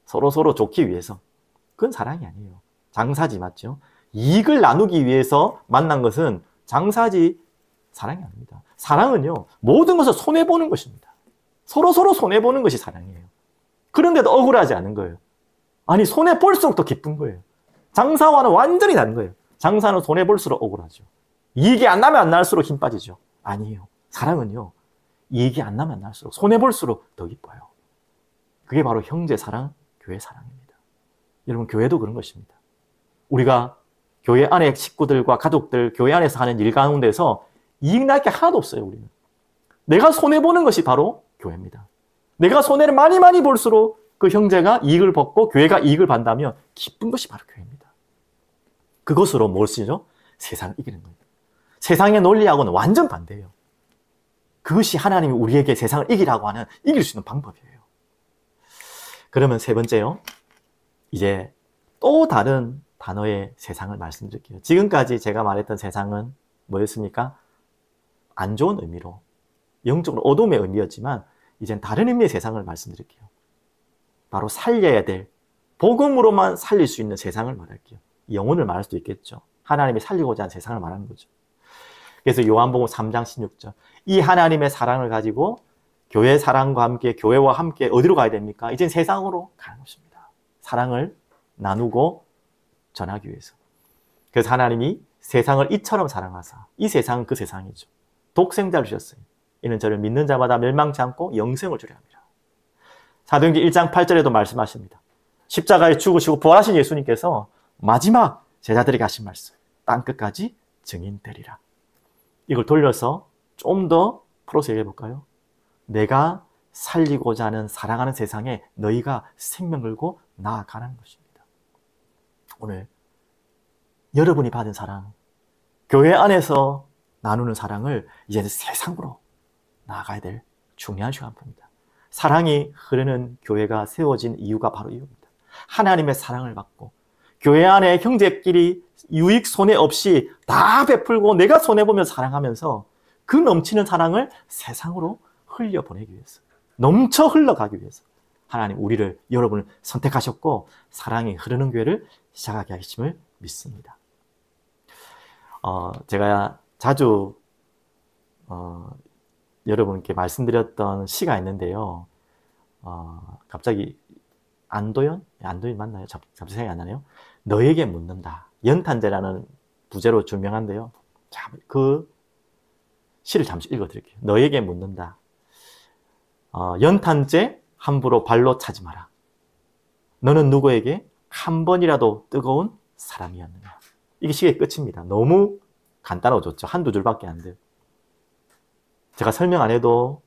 서로 좋기 위해서. 그건 사랑이 아니에요. 장사지, 맞죠? 이익을 나누기 위해서 만난 것은 장사지, 사랑이 아닙니다. 사랑은요, 모든 것을 손해보는 것입니다. 서로 손해보는 것이 사랑이에요. 그런데도 억울하지 않은 거예요. 아니, 손해볼수록 더 기쁜 거예요. 장사와는 완전히 다른 거예요. 장사는 손해볼수록 억울하죠. 이익이 안 나면 안 날수록 힘 빠지죠. 아니에요. 사랑은요, 이익이 안 나면 안 날수록 손해볼수록 더 기뻐요. 그게 바로 형제 사랑, 교회 사랑입니다. 여러분, 교회도 그런 것입니다. 우리가 교회 안에 식구들과 가족들, 교회 안에서 하는 일 가운데서 이익 날 게 하나도 없어요, 우리는. 내가 손해보는 것이 바로 교회입니다. 내가 손해를 많이 볼수록 그 형제가 이익을 벗고 교회가 이익을 받는다면 기쁜 것이 바로 교회입니다. 그것으로 뭘 쓰죠? 세상을 이기는 거예요. 세상의 논리하고는 완전 반대예요. 그것이 하나님이 우리에게 세상을 이기라고 하는, 이길 수 있는 방법이에요. 그러면 세 번째요. 이제 또 다른 단어의 세상을 말씀드릴게요. 지금까지 제가 말했던 세상은 뭐였습니까? 안 좋은 의미로, 영적으로 어둠의 의미였지만 이젠 다른 의미의 세상을 말씀드릴게요. 바로 살려야 될, 복음으로만 살릴 수 있는 세상을 말할게요. 영혼을 말할 수도 있겠죠. 하나님이 살리고자 하는 세상을 말하는 거죠. 그래서 요한복음 3장 16절, 이 하나님의 사랑을 가지고 교회 사랑과 함께, 교회와 함께 어디로 가야 됩니까? 이젠 세상으로 가는 것입니다. 사랑을 나누고 전하기 위해서. 그래서 하나님이 세상을 이처럼 사랑하사, 이 세상은 그 세상이죠. 독생자를 주셨어요. 이는 저를 믿는 자마다 멸망치 않고 영생을 주려 합니다. 사도행전 1장 8절에도 말씀하십니다. 십자가에 죽으시고 부활하신 예수님께서 마지막 제자들에게 하신 말씀, 땅끝까지 증인되리라. 이걸 돌려서 좀 더 풀어서 얘기해 볼까요? 내가 살리고자 하는, 사랑하는 세상에 너희가 생명 걸고 나아가는 것입니다. 오늘 여러분이 받은 사랑, 교회 안에서 나누는 사랑을 이제 세상으로 나아가야 될 중요한 시간입니다. 사랑이 흐르는 교회가 세워진 이유가 바로 이유입니다. 하나님의 사랑을 받고 교회 안에 형제끼리 유익 손해 없이 다 베풀고 내가 손해보며 사랑하면서 그 넘치는 사랑을 세상으로 흘려보내기 위해서, 넘쳐 흘러가기 위해서 하나님 우리를, 여러분을 선택하셨고 사랑이 흐르는 교회를 시작하게 하심을 믿습니다. 제가 자주 여러분께 말씀드렸던 시가 있는데요. 갑자기 안도현 맞나요? 갑자기 생각이 안 나네요. 너에게 묻는다. 연탄재라는 부제로 유명한데요. 자, 그 시를 잠시 읽어드릴게요. 너에게 묻는다. 연탄재 함부로 발로 차지 마라. 너는 누구에게 한 번이라도 뜨거운 사람이었느냐. 이게 시의 끝입니다. 너무 간단하고 좋죠. 한두 줄밖에 안 돼요. 제가 설명 안 해도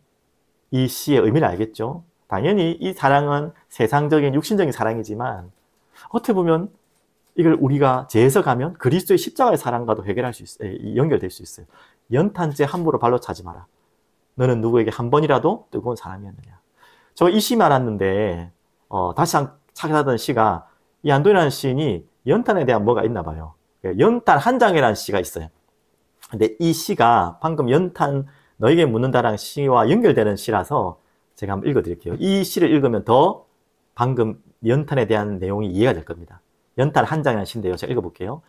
이 시의 의미를 알겠죠? 당연히 이 사랑은 세상적인 육신적인 사랑이지만 어떻게 보면 이걸 우리가 재해석하면 그리스도의 십자가의 사랑과도 해결할 수 있어요. 연결될 수 있어요. 연탄재 함부로 발로 차지 마라. 너는 누구에게 한 번이라도 뜨거운 사람이었느냐. 저 이 시 말았는데 다시 찾아던 시가 이 안도인이라는 시인이 연탄에 대한 뭐가 있나 봐요. 연탄 한 장이라는 시가 있어요. 근데 이 시가 방금 연탄 너에게 묻는다라는 시와 연결되는 시라서 제가 한번 읽어드릴게요. 이 시를 읽으면 더 방금 연탄에 대한 내용이 이해가 될 겁니다. 연탄 한 장이라는 시인데요. 제가 읽어볼게요.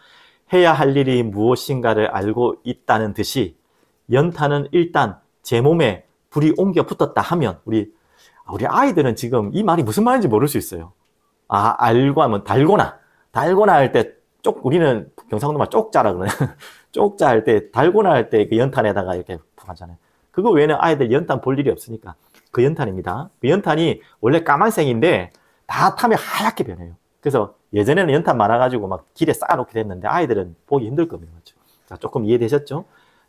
해야 할 일이 무엇인가를 알고 있다는 듯이 연탄은 일단 제 몸에 불이 옮겨 붙었다 하면 우리 아이들은 지금 이 말이 무슨 말인지 모를 수 있어요. 알고 하면 달고나 할 때 우리는 경상도 말 쪽자라 그러네. 쪽자 할 때, 달고나 할 때 그 연탄에다가 이렇게 하잖아요. 그거 외에는 아이들 연탄 볼 일이 없으니까 그 연탄입니다. 그 연탄이 원래 까만색인데 다 타면 하얗게 변해요. 그래서 예전에는 연탄 많아가지고 막 길에 쌓아놓게 됐는데 아이들은 보기 힘들 겁니다. 자, 조금 이해되셨죠?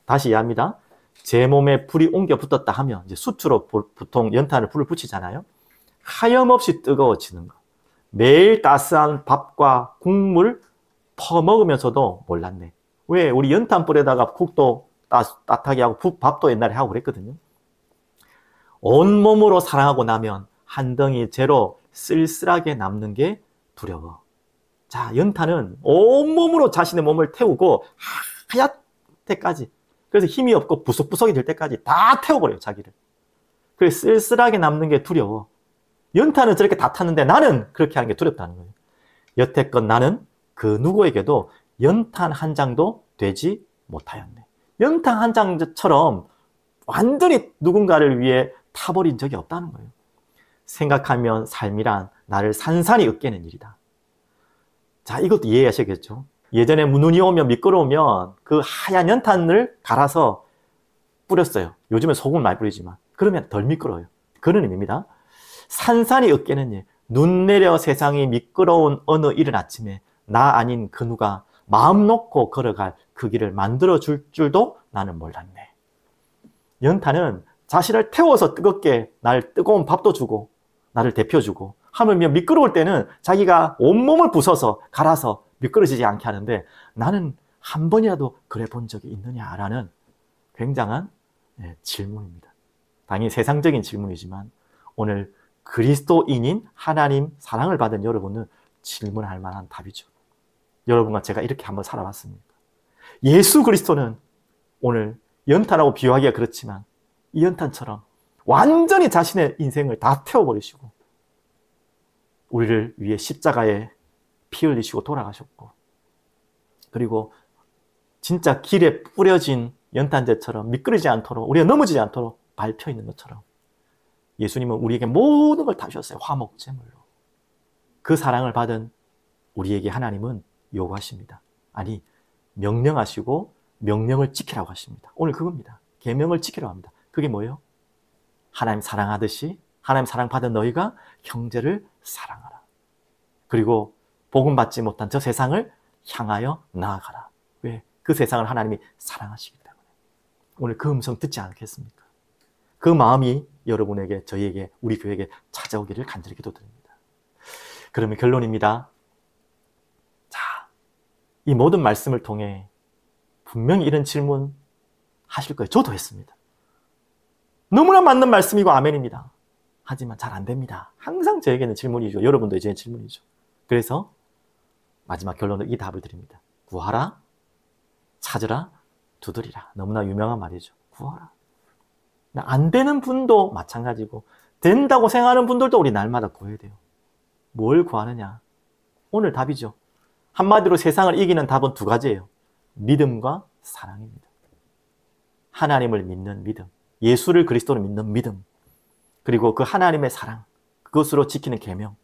다시 이해합니다. 제 몸에 불이 옮겨 붙었다 하면 이제 수투로 보통 연탄을 불을 붙이잖아요. 하염없이 뜨거워지는 거. 매일 따스한 밥과 국물 퍼먹으면서도 몰랐네. 왜? 우리 연탄불에다가 국도 따뜻하게 하고 밥도 옛날에 하고 그랬거든요. 온몸으로 사랑하고 나면 한 덩이 재로 쓸쓸하게 남는 게 두려워. 자, 연탄은 온몸으로 자신의 몸을 태우고 하얗게까지, 그래서 힘이 없고 부석부석이 될 때까지 다 태워버려요, 자기를. 그래서 쓸쓸하게 남는 게 두려워. 연탄은 저렇게 다 탔는데 나는 그렇게 하는 게 두렵다는 거예요. 여태껏 나는 그 누구에게도 연탄 한 장도 되지 못하였네. 연탄 한 장처럼 완전히 누군가를 위해 타버린 적이 없다는 거예요. 생각하면 삶이란 나를 산산이 으깨는 일이다. 자, 이것도 이해하셔야겠죠. 예전에 눈이 오면 미끄러우면 그 하얀 연탄을 갈아서 뿌렸어요. 요즘은 소금 많이 뿌리지만 그러면 덜 미끄러워요. 그런 의미입니다. 산산이 으깨는 일. 눈 내려 세상이 미끄러운 어느 이른 아침에 나 아닌 그 누가 마음 놓고 걸어갈 그 길을 만들어줄 줄도 나는 몰랐네. 연탄은 자신을 태워서 뜨겁게 날 뜨거운 밥도 주고 나를 데펴주고 하면 미끄러울 때는 자기가 온몸을 부숴서 갈아서 미끄러지지 않게 하는데 나는 한 번이라도 그래 본 적이 있느냐라는 굉장한 질문입니다. 당연히 세상적인 질문이지만 오늘 그리스도인인 하나님 사랑을 받은 여러분은 질문할 만한 답이죠. 여러분과 제가 이렇게 한번 살아봤습니까? 예수 그리스도는 오늘 연탄하고 비유하기가 그렇지만 이 연탄처럼 완전히 자신의 인생을 다 태워버리시고 우리를 위해 십자가에 피 흘리시고 돌아가셨고 그리고 진짜 길에 뿌려진 연탄재처럼 미끄러지지 않도록 우리가 넘어지지 않도록 밟혀 있는 것처럼 예수님은 우리에게 모든 걸 다 주셨어요. 화목제물로. 그 사랑을 받은 우리에게 하나님은 요구하십니다. 아니, 명령하시고 명령을 지키라고 하십니다. 오늘 그겁니다. 계명을 지키라고 합니다. 그게 뭐예요? 하나님 사랑하듯이 하나님 사랑받은 너희가 형제를 사랑하라. 그리고 복음 받지 못한 저 세상을 향하여 나아가라. 왜? 그 세상을 하나님이 사랑하시기 때문에. 오늘 그 음성 듣지 않겠습니까? 그 마음이 여러분에게, 저희에게, 우리 교회에게 찾아오기를 간절히 기도드립니다. 그러면 결론입니다. 자, 이 모든 말씀을 통해 분명히 이런 질문 하실 거예요. 저도 했습니다. 너무나 맞는 말씀이고 아멘입니다. 하지만 잘 안 됩니다. 항상 저에게는 질문이죠. 여러분도 이제 질문이죠. 그래서 마지막 결론으로 이 답을 드립니다. 구하라, 찾으라, 두드리라. 너무나 유명한 말이죠. 구하라. 안 되는 분도 마찬가지고 된다고 생각하는 분들도 우리 날마다 구해야 돼요. 뭘 구하느냐? 오늘 답이죠. 한마디로 세상을 이기는 답은 두 가지예요. 믿음과 사랑입니다. 하나님을 믿는 믿음, 예수를 그리스도를 믿는 믿음, 그리고 그 하나님의 사랑, 그것으로 지키는 계명.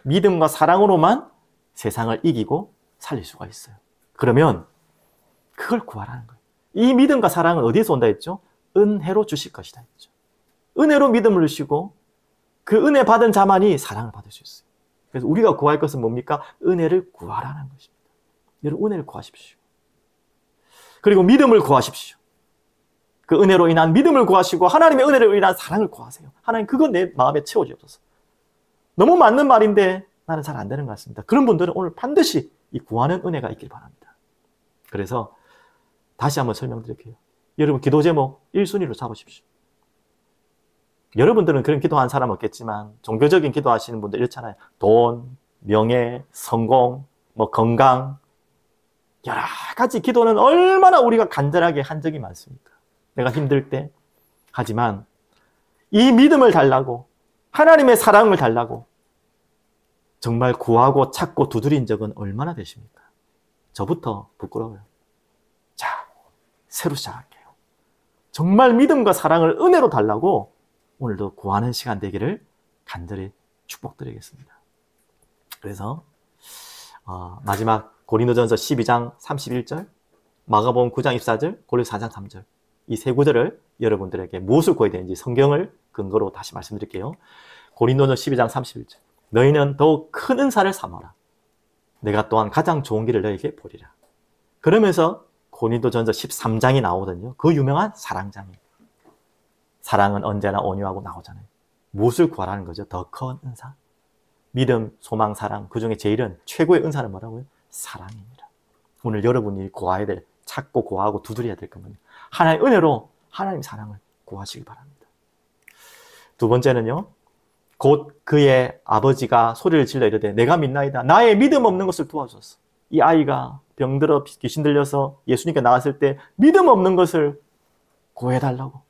믿음과 사랑으로만 세상을 이기고 살릴 수가 있어요. 그러면 그걸 구하라는 거예요. 이 믿음과 사랑은 어디에서 온다 했죠? 은혜로 주실 것이다 했죠. 은혜로 믿음을 주시고 그 은혜 받은 자만이 사랑을 받을 수 있어요. 그래서 우리가 구할 것은 뭡니까? 은혜를 구하라는 것입니다. 여러분, 은혜를 구하십시오. 그리고 믿음을 구하십시오. 그 은혜로 인한 믿음을 구하시고 하나님의 은혜로 인한 사랑을 구하세요. 하나님, 그거 내 마음에 채워주옵소서. 너무 맞는 말인데 나는 잘 안 되는 것 같습니다. 그런 분들은 오늘 반드시 이 구하는 은혜가 있길 바랍니다. 그래서 다시 한번 설명드릴게요. 여러분 기도 제목 1순위로 잡으십시오. 여러분들은 그런 기도한 사람 없겠지만 종교적인 기도하시는 분들 이렇잖아요. 돈, 명예, 성공, 뭐 건강, 여러 가지 기도는 얼마나 우리가 간절하게 한 적이 많습니까? 내가 힘들 때. 하지만 이 믿음을 달라고, 하나님의 사랑을 달라고 정말 구하고 찾고 두드린 적은 얼마나 되십니까? 저부터 부끄러워요. 자, 새로 시작할게요. 정말 믿음과 사랑을 은혜로 달라고 오늘도 구하는 시간 되기를 간절히 축복드리겠습니다. 그래서 마지막 고린도전서 12장 31절, 마가복음 9장 24절, 고린도 4장 3절 이 세 구절을 여러분들에게 무엇을 구해야 되는지 성경을 근거로 다시 말씀드릴게요. 고린도전서 12장 31절, 너희는 더욱 큰 은사를 삼아라. 내가 또한 가장 좋은 길을 너희에게 보리라. 그러면서 고린도전서 13장이 나오거든요. 그 유명한 사랑장이. 사랑은 언제나 온유하고 나오잖아요. 무엇을 구하라는 거죠? 더 큰 은사. 믿음, 소망, 사랑, 그 중에 제일은 최고의 은사는 뭐라고요? 사랑입니다. 오늘 여러분이 구해야 될, 찾고 구하고 두드려야 될 것은 하나님의 은혜로 하나님 사랑을 구하시기 바랍니다. 두 번째는요, 곧 그의 아버지가 소리를 질러 이르되 내가 믿나이다. 나의 믿음 없는 것을 도와주소서. 이 아이가 병들어 귀신 들려서 예수님께 나갔을 때 믿음 없는 것을 구해달라고.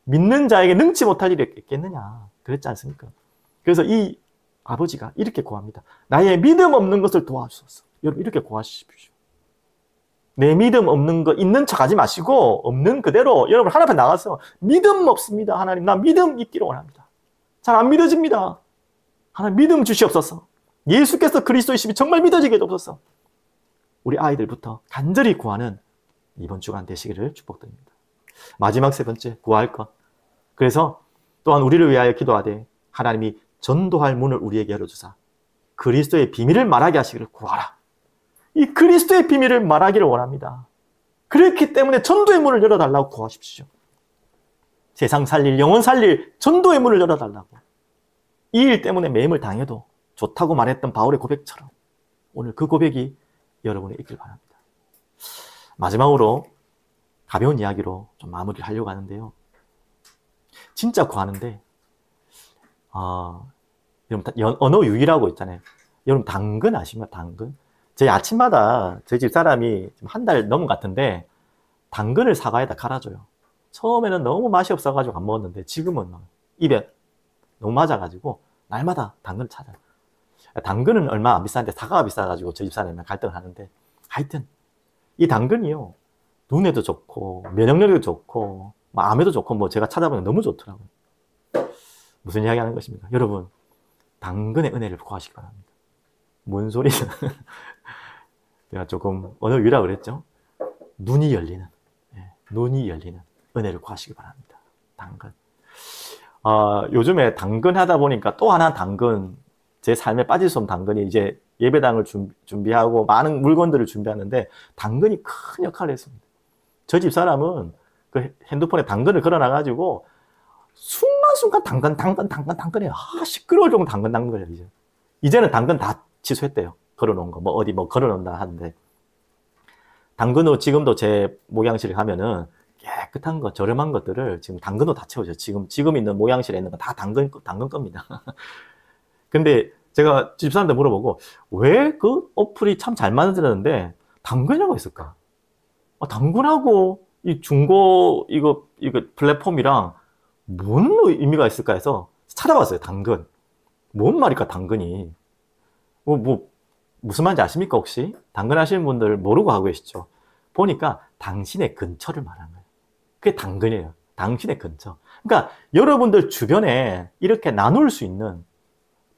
믿는 자에게 능치 못할 일이 있겠느냐. 그랬지 않습니까? 그래서 이 아버지가 이렇게 구합니다. 나의 믿음 없는 것을 도와주소서. 여러분 이렇게 구하십시오. 내 믿음 없는 거 있는 척 하지 마시고 없는 그대로 여러분 하나님 앞에 나가서 믿음 없습니다. 하나님 나 믿음 있기를 원합니다. 잘 안 믿어집니다. 하나님 믿음 주시옵소서. 예수께서 그리스도이심이 정말 믿어지게 해주옵소서. 우리 아이들부터 간절히 구하는 이번 주간 되시기를 축복드립니다. 마지막 세 번째, 구할 것. 그래서 또한 우리를 위하여 기도하되 하나님이 전도할 문을 우리에게 열어주사 그리스도의 비밀을 말하게 하시기를 구하라. 이 그리스도의 비밀을 말하기를 원합니다. 그렇기 때문에 전도의 문을 열어달라고 구하십시오. 세상 살릴, 영혼 살릴 전도의 문을 열어달라고. 이 일 때문에 매임을 당해도 좋다고 말했던 바울의 고백처럼 오늘 그 고백이 여러분의 있길 바랍니다. 마지막으로 가벼운 이야기로 좀 마무리를 하려고 하는데요. 진짜 구하는데 여러분 언어 유희라고 있잖아요. 여러분 당근 아십니까? 당근? 저희 아침마다 저희 집 사람이 한 달 넘은 것 같은데 당근을 사과에다 갈아줘요. 처음에는 너무 맛이 없어가지고 안 먹었는데 지금은 입에 너무 맞아가지고 날마다 당근을 찾아요. 당근은 얼마 안 비싼데 사과가 비싸가지고 저희 집 사람이랑 갈등을 하는데 하여튼 이 당근이요. 눈에도 좋고 면역력에도 좋고 암에도 좋고 뭐 제가 찾아보면 너무 좋더라고요. 무슨 이야기 하는 것입니까? 여러분 당근의 은혜를 구하시기 바랍니다. 뭔 소리냐. 제가 조금 언어 유희라고 그랬죠. 눈이 열리는 눈이 열리는 은혜를 구하시기 바랍니다. 당근. 요즘에 당근 하다 보니까 또 하나 당근, 제 삶에 빠질 수 없는 당근이 이제 예배당을 준비하고 많은 물건들을 준비하는데 당근이 큰 역할을 했습니다. 저 집 사람은 그 핸드폰에 당근을 걸어놔가지고 순간순간 당근에 시끄러울 정도 당근거려요. 이제는 당근 다 취소했대요. 걸어놓은 거, 뭐 어디 뭐 걸어놓는다 하는데 당근으로 지금도 제 목양실에 가면은 깨끗한 거, 저렴한 것들을 지금 당근으로 다 채워져요. 지금 있는 목양실에 있는 거 다 당근 겁니다. 근데 제가 집사람한테 물어보고 왜 그 어플이 참 잘 만들었는데 당근이라고 했을까? 당근하고 이 중고 이거 플랫폼이랑 뭔 의미가 있을까 해서 찾아봤어요. 당근. 뭔 말일까 당근이. 무슨 말인지 아십니까 혹시? 당근 하시는 분들 모르고 하고 계시죠? 보니까 당신의 근처를 말하는 거예요. 그게 당근이에요. 당신의 근처. 그러니까 여러분들 주변에 이렇게 나눌 수 있는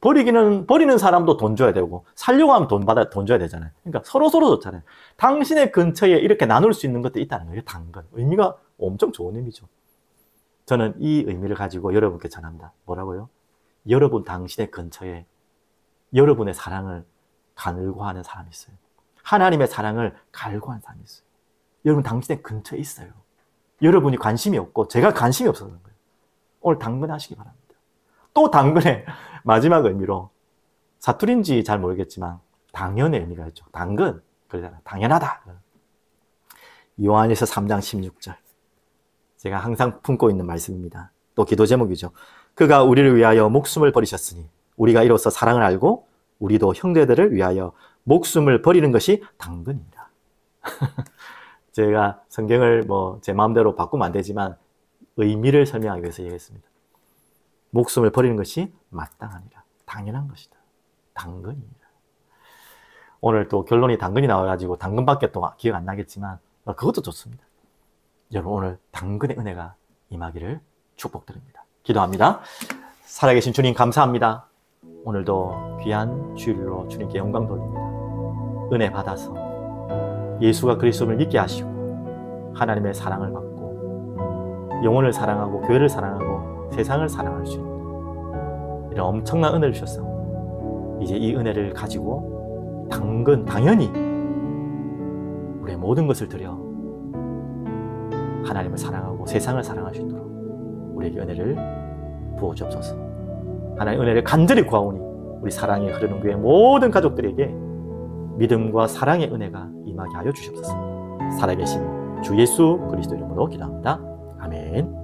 버리는 사람도 돈 줘야 되고 살려고 하면 돈 줘야 되잖아요. 그러니까 서로 좋잖아요. 당신의 근처에 이렇게 나눌 수 있는 것도 있다는 거예요. 당근. 의미가 엄청 좋은 의미죠. 저는 이 의미를 가지고 여러분께 전합니다. 뭐라고요? 여러분 당신의 근처에 여러분의 사랑을 갈구하는 사람이 있어요. 하나님의 사랑을 갈구하는 사람이 있어요. 여러분 당신의 근처에 있어요. 여러분이 관심이 없고 제가 관심이 없어서 그런 거예요. 오늘 당근 하시기 바랍니다. 또 당근의 마지막 의미로 사투리인지 잘 모르겠지만 당연의 의미가 있죠. 당근. 그러잖아요. 당연하다. 요한일서 3장 16절. 제가 항상 품고 있는 말씀입니다. 또 기도 제목이죠. 그가 우리를 위하여 목숨을 버리셨으니 우리가 이로써 사랑을 알고 우리도 형제들을 위하여 목숨을 버리는 것이 당근입니다. 제가 성경을 제 마음대로 바꾸면 안 되지만 의미를 설명하기 위해서 얘기했습니다. 목숨을 버리는 것이 마땅하니라. 당연한 것이다. 당근입니다. 오늘 또 결론이 당근이 나와가지고 당근밖에 또 기억 안 나겠지만 그것도 좋습니다. 여러분 오늘 당근의 은혜가 임하기를 축복드립니다. 기도합니다. 살아계신 주님 감사합니다. 오늘도 귀한 주일로 주님께 영광 돌립니다. 은혜 받아서 예수가 그리스도를 믿게 하시고 하나님의 사랑을 받고 영혼을 사랑하고 교회를 사랑하고 세상을 사랑할 수 있는 이런 엄청난 은혜를 주셨어. 이제 이 은혜를 가지고 당연히 우리의 모든 것을 드려 하나님을 사랑하고 세상을 사랑할 수 있도록 우리에게 은혜를 부어주옵소서. 하나님의 은혜를 간절히 구하오니 우리 사랑이 흐르는 교회 모든 가족들에게 믿음과 사랑의 은혜가 임하게 하여 주시옵소서. 살아계신 주 예수 그리스도 이름으로 기도합니다. 아멘.